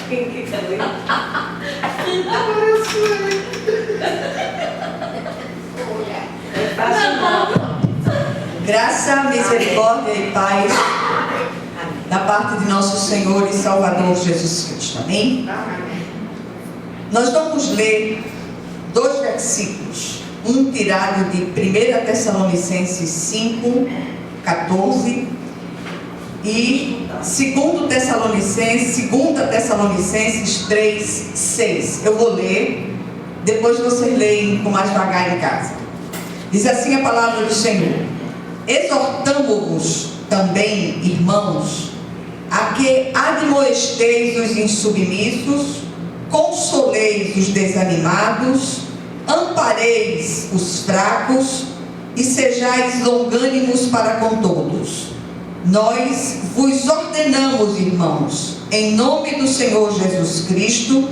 Quem que quer ler? Graça, misericórdia e paz da parte de nosso Senhor e Salvador Jesus Cristo. Amém? Nós vamos ler 2 versículos. Um tirado de 1 Tessalonicenses 5, 14 e 2 Tessalonicenses 3, 6. Eu vou ler, depois vocês leem com mais vagar em casa. Diz assim a palavra do Senhor: exortamo-vos também, irmãos, a que admoesteis os insubmissos, consoleis os desanimados, ampareis os fracos e sejais longânimos para com todos. Nós vos ordenamos, irmãos, em nome do Senhor Jesus Cristo,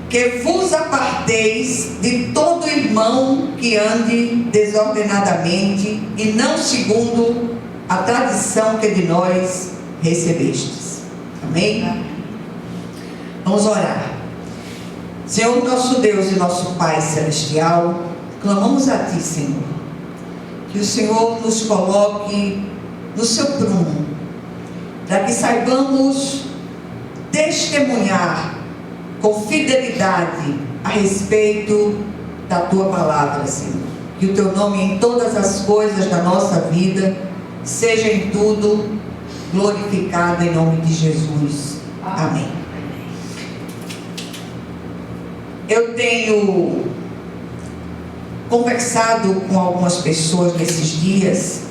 que vos aparteis de todo irmão que ande desordenadamente e não segundo a tradição que de nós recebestes. Amém? Vamos orar. Senhor, nosso Deus e nosso Pai Celestial, clamamos a Ti, Senhor, que o Senhor nos coloque no Seu prumo, para que saibamos testemunhar com fidelidade a respeito da Tua palavra, Senhor. Que o Teu nome em todas as coisas da nossa vida seja em tudo glorificado em nome de Jesus. Amém. Eu tenho conversado com algumas pessoas nesses dias,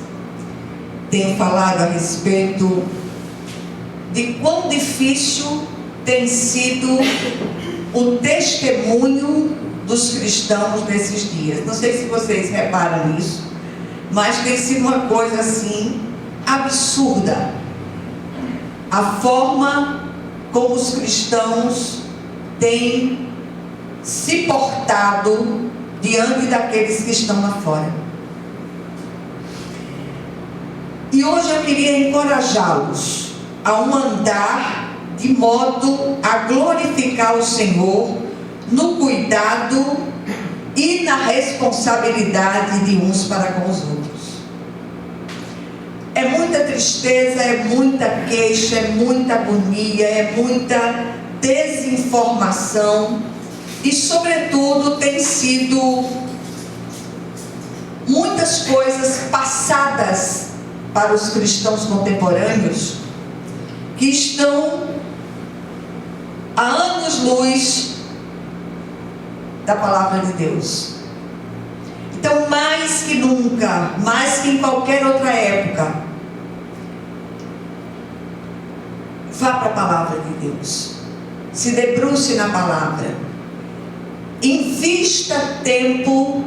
tenho falado a respeito de quão difícil tem sido o testemunho dos cristãos nesses dias. Não sei se vocês reparam nisso, mas tem sido uma coisa assim absurda a forma como os cristãos têm se portado diante daqueles que estão lá fora. E hoje eu queria encorajá-los a um andar de modo a glorificar o Senhor no cuidado e na responsabilidade de uns para com os outros. É muita tristeza, é muita queixa, é muita agonia, é muita desinformação e, sobretudo, tem sido muitas coisas passadas para os cristãos contemporâneos que estão a anos-luz da palavra de Deus. Então, mais que nunca, mais que em qualquer outra época, vá para a palavra de Deus, se debruce na palavra, invista tempo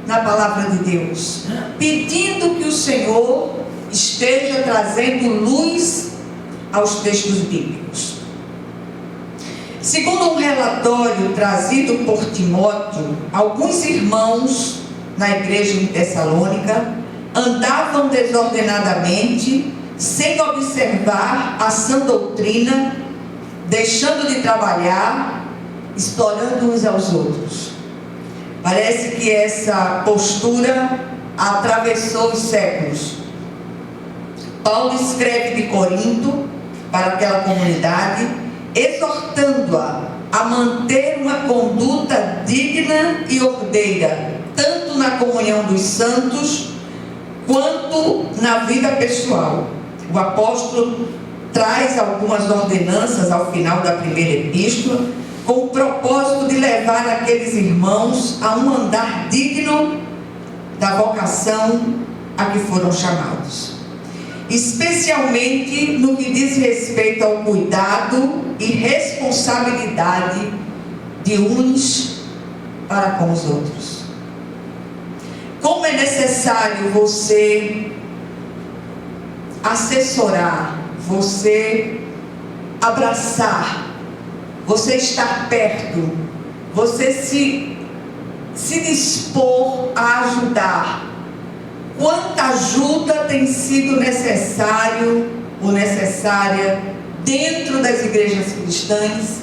na palavra de Deus, pedindo que o Senhor esteja trazendo luz aos textos bíblicos. Segundo um relatório trazido por Timóteo, alguns irmãos na igreja em Tessalônica andavam desordenadamente, sem observar a sã doutrina, deixando de trabalhar, explorando uns aos outros. Parece que essa postura atravessou os séculos. Paulo escreve de Corinto para aquela comunidade, exortando-a a manter uma conduta digna e ordeira, tanto na comunhão dos santos, quanto na vida pessoal. O apóstolo traz algumas ordenanças ao final da primeira epístola, com o propósito de levar aqueles irmãos a um andar digno da vocação a que foram chamados, especialmente no que diz respeito ao cuidado e responsabilidade de uns para com os outros. Como é necessário você assessorar, você abraçar, você estar perto, você se dispor a ajudar. Quanta ajuda tem sido necessário ou necessária dentro das igrejas cristãs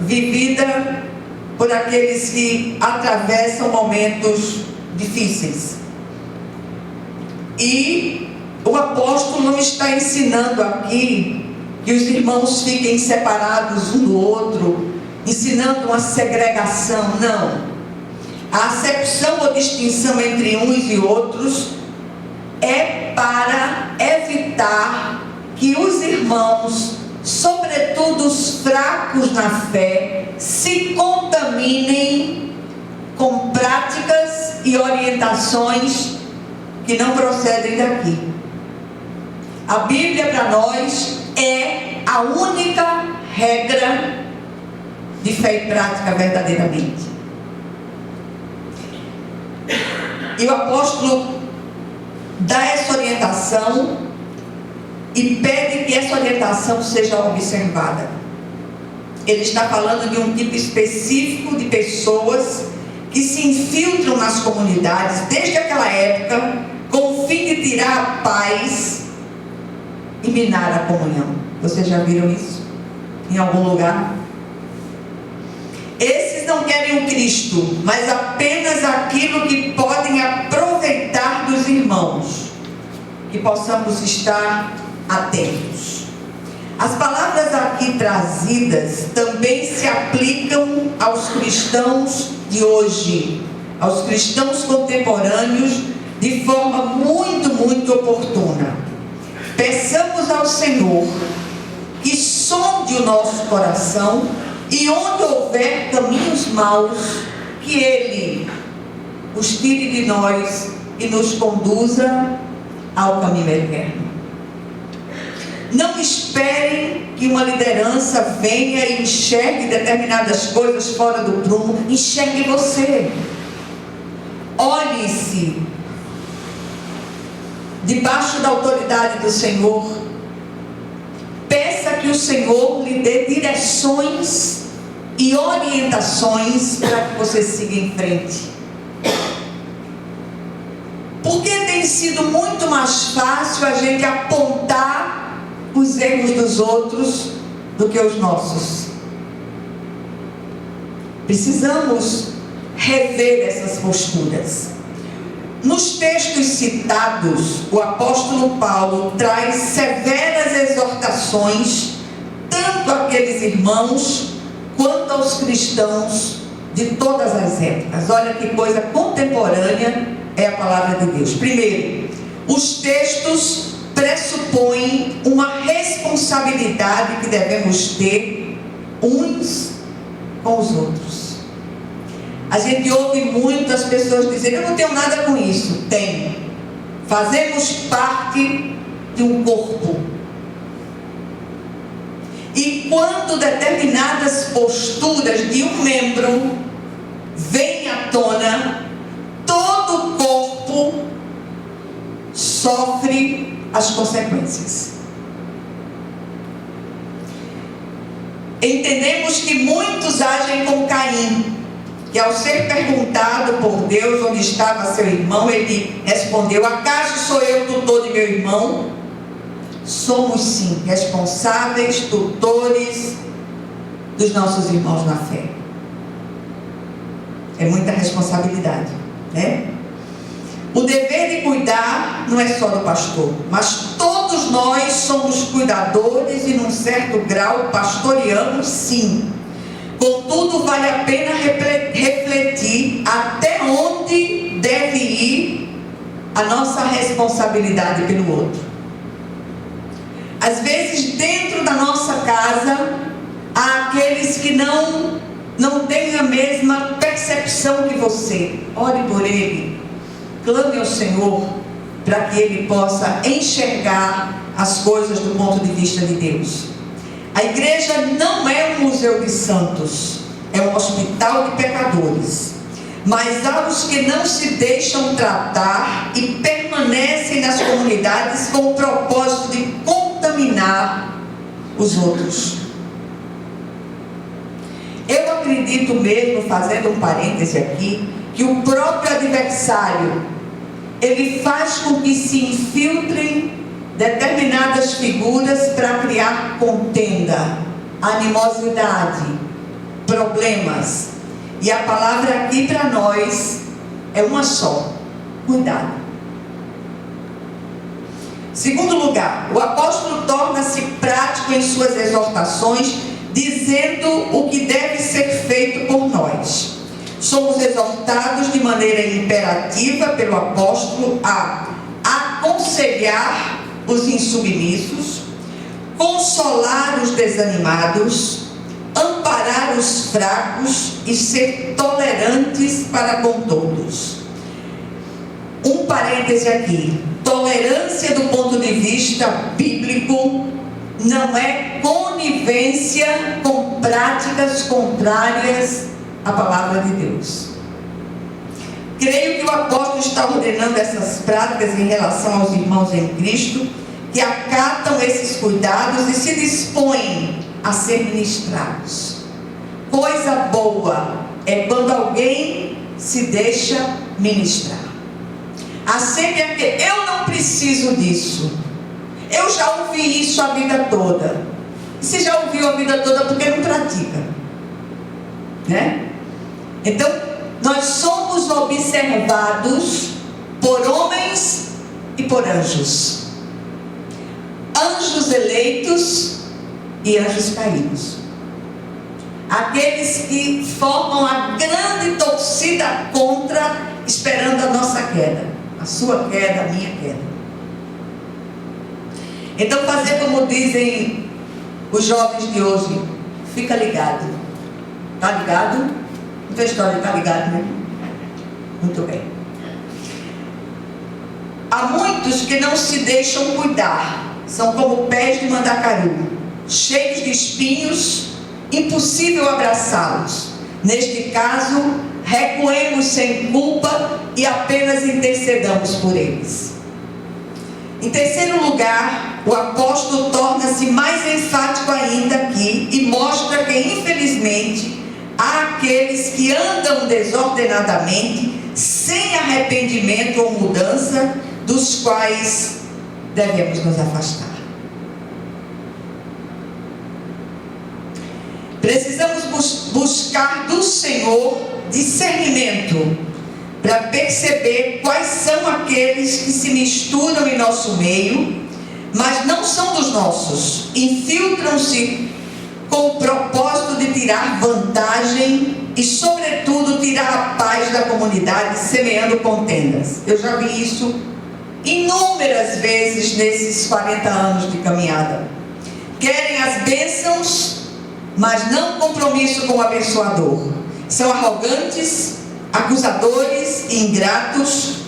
vivida por aqueles que atravessam momentos difíceis. E o apóstolo não está ensinando aqui que os irmãos fiquem separados um do outro, ensinando uma segregação, não. A acepção ou distinção entre uns e outros é para evitar que os irmãos, sobretudo os fracos na fé, se contaminem com práticas e orientações que não procedem daqui. A Bíblia para nós é a única regra de fé e prática verdadeiramente. E o apóstolo dá essa orientação e pede que essa orientação seja observada. Ele está falando de um tipo específico de pessoas que se infiltram nas comunidades desde aquela época com o fim de tirar a paz e minar a comunhão. Vocês já viram isso em algum lugar? Esses não querem o Cristo, mas apenas aquilo que podem aproveitar dos irmãos. Que possamos estar atentos. As palavras aqui trazidas também se aplicam aos cristãos de hoje, aos cristãos contemporâneos, de forma muito oportuna. Peçamos ao Senhor que sonde o nosso coração e onde houver caminhos maus, que Ele os tire de nós e nos conduza ao caminho eterno. Não esperem que uma liderança venha e enxergue determinadas coisas fora do prumo. Enxergue você. Olhe-se debaixo da autoridade do Senhor. Peça que o Senhor lhe dê direções e orientações para que você siga em frente. Porque tem sido muito mais fácil a gente apontar os erros dos outros do que os nossos. Precisamos rever essas posturas. Nos textos citados, o apóstolo Paulo traz severas exortações tanto àqueles irmãos quanto aos cristãos de todas as épocas. Olha que coisa contemporânea é a palavra de Deus. Primeiro, os textos pressupõem uma responsabilidade que devemos ter uns com os outros. A gente ouve muito as pessoas dizerem: eu não tenho nada com isso. Tem. Fazemos parte de um corpo. E quando determinadas posturas de um membro vêm à tona, todo o corpo sofre as consequências. Entendemos que muitos agem como Caim, que ao ser perguntado por Deus onde estava seu irmão, ele respondeu: acaso sou eu tutor de meu irmão? Somos sim responsáveis, tutores dos nossos irmãos na fé. É muita responsabilidade, né? O dever de cuidar não é só do pastor, mas todos nós somos cuidadores e num certo grau pastoreamos sim. Contudo, vale a pena refletir até onde deve ir a nossa responsabilidade pelo outro. Às vezes, dentro da nossa casa, há aqueles que não têm a mesma percepção que você. Ore por ele, clame ao Senhor, para que ele possa enxergar as coisas do ponto de vista de Deus. A igreja não é um museu de santos, é um hospital de pecadores. Mas há os que não se deixam tratar e permanecem nas comunidades com o propósito de contaminar os outros. Eu acredito mesmo, fazendo um parêntese aqui, que o próprio adversário, ele faz com que se infiltrem determinadas figuras para criar contenda, animosidade, problemas. E a palavra aqui para nós é uma só: cuidado. Segundo lugar, o apóstolo torna-se prático em suas exortações, dizendo o que deve ser feito por nós. Somos exortados de maneira imperativa pelo apóstolo a aconselhar os insubmissos, consolar os desanimados, amparar os fracos e ser tolerantes para com todos. Um parêntese aqui: tolerância do ponto de vista bíblico não é conivência com práticas contrárias à palavra de Deus. Creio que o apóstolo está ordenando essas práticas em relação aos irmãos em Cristo, que acatam esses cuidados e se dispõem a ser ministrados. Coisa boa é quando alguém se deixa ministrar. Há sempre aquele: eu não preciso disso, eu já ouvi isso a vida toda. E se já ouviu a vida toda, porque não pratica, né? Então, nós somos observados por homens e por anjos. Anjos eleitos e anjos caídos. Aqueles que formam a grande torcida contra, esperando a nossa queda. A sua queda, a minha queda. Então, fazer como dizem os jovens de hoje: fica ligado. Está ligado? Não tem história de estar ligado, né? Muito bem. Há muitos que não se deixam cuidar. São como pés de mandacaru, cheios de espinhos, impossível abraçá-los. Neste caso, recuemos sem culpa e apenas intercedamos por eles. Em terceiro lugar, o apóstolo torna-se mais enfático ainda aqui e mostra que, infelizmente, há aqueles que andam desordenadamente, sem arrependimento ou mudança, dos quais devemos nos afastar. Precisamos buscar do Senhor discernimento para perceber quais são aqueles que se misturam em nosso meio, mas não são dos nossos, infiltram-se com o propósito de tirar vantagem e, sobretudo, tirar a paz da comunidade, semeando contendas. Eu já vi isso inúmeras vezes nesses 40 anos de caminhada. Querem as bênçãos, mas não compromisso com o abençoador. São arrogantes, acusadores e ingratos,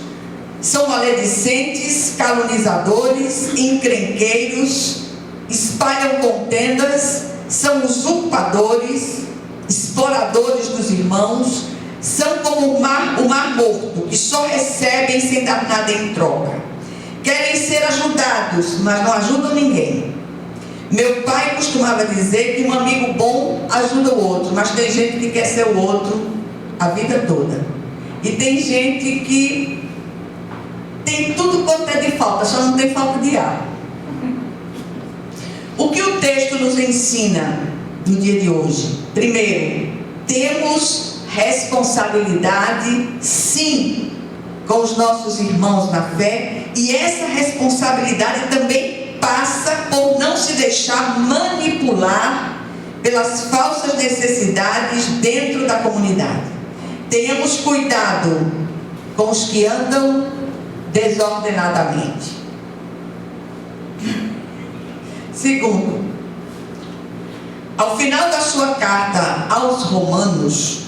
são maledicentes, calunizadores, encrenqueiros, espalham contendas, são usurpadores, exploradores dos irmãos, são como o mar morto, que só recebem sem dar nada em troca. Querem ser ajudados, mas não ajudam ninguém. Meu pai costumava dizer que um amigo bom ajuda o outro, mas tem gente que quer ser o outro a vida toda. E tem gente que tem tudo quanto é de falta, só não tem falta de ar. O que o texto nos ensina no dia de hoje? Primeiro, temos responsabilidade, sim, com os nossos irmãos na fé, e essa responsabilidade também passa por não se deixar manipular pelas falsas necessidades dentro da comunidade. Tenhamos cuidado com os que andam desordenadamente. Segundo, ao final da sua carta aos Romanos,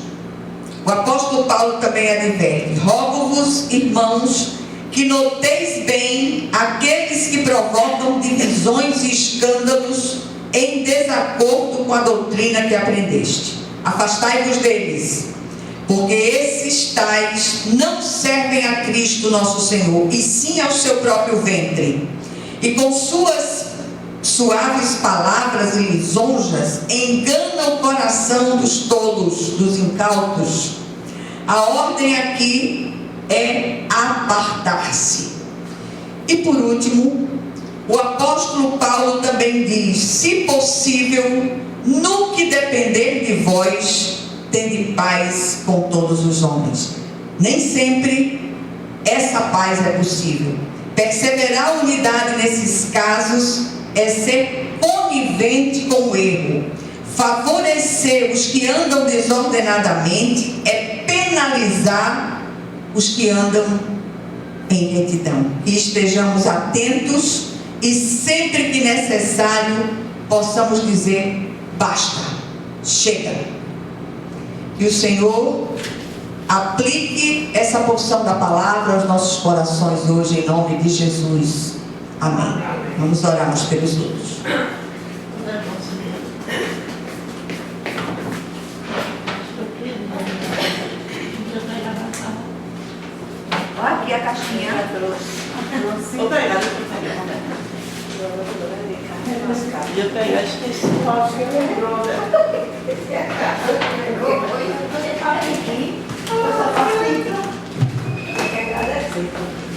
o apóstolo Paulo também adverte: rogo-vos, irmãos, que noteis bem aqueles que provocam divisões e escândalos em desacordo com a doutrina que aprendeste. Afastai-vos deles, porque esses tais não servem a Cristo nosso Senhor, e sim ao seu próprio ventre, e com suas suaves palavras e lisonjas enganam o coração dos tolos, dos incautos. A ordem aqui é apartar-se. E por último, o apóstolo Paulo também diz: se possível, no que depender de vós, tende paz com todos os homens. Nem sempre essa paz é possível. Perseverar a unidade nesses casos é ser conivente com o erro. Favorecer os que andam desordenadamente é penalizar os que andam em retidão. Que estejamos atentos e sempre que necessário possamos dizer: basta, chega. Que o Senhor aplique essa porção da palavra aos nossos corações hoje, em nome de Jesus. Amém. Vamos orar uns pelos outros. Olha aqui a caixinha. Eu pegar, esqueci. Você fala aqui. Eu só faço isso. Quer agradecer.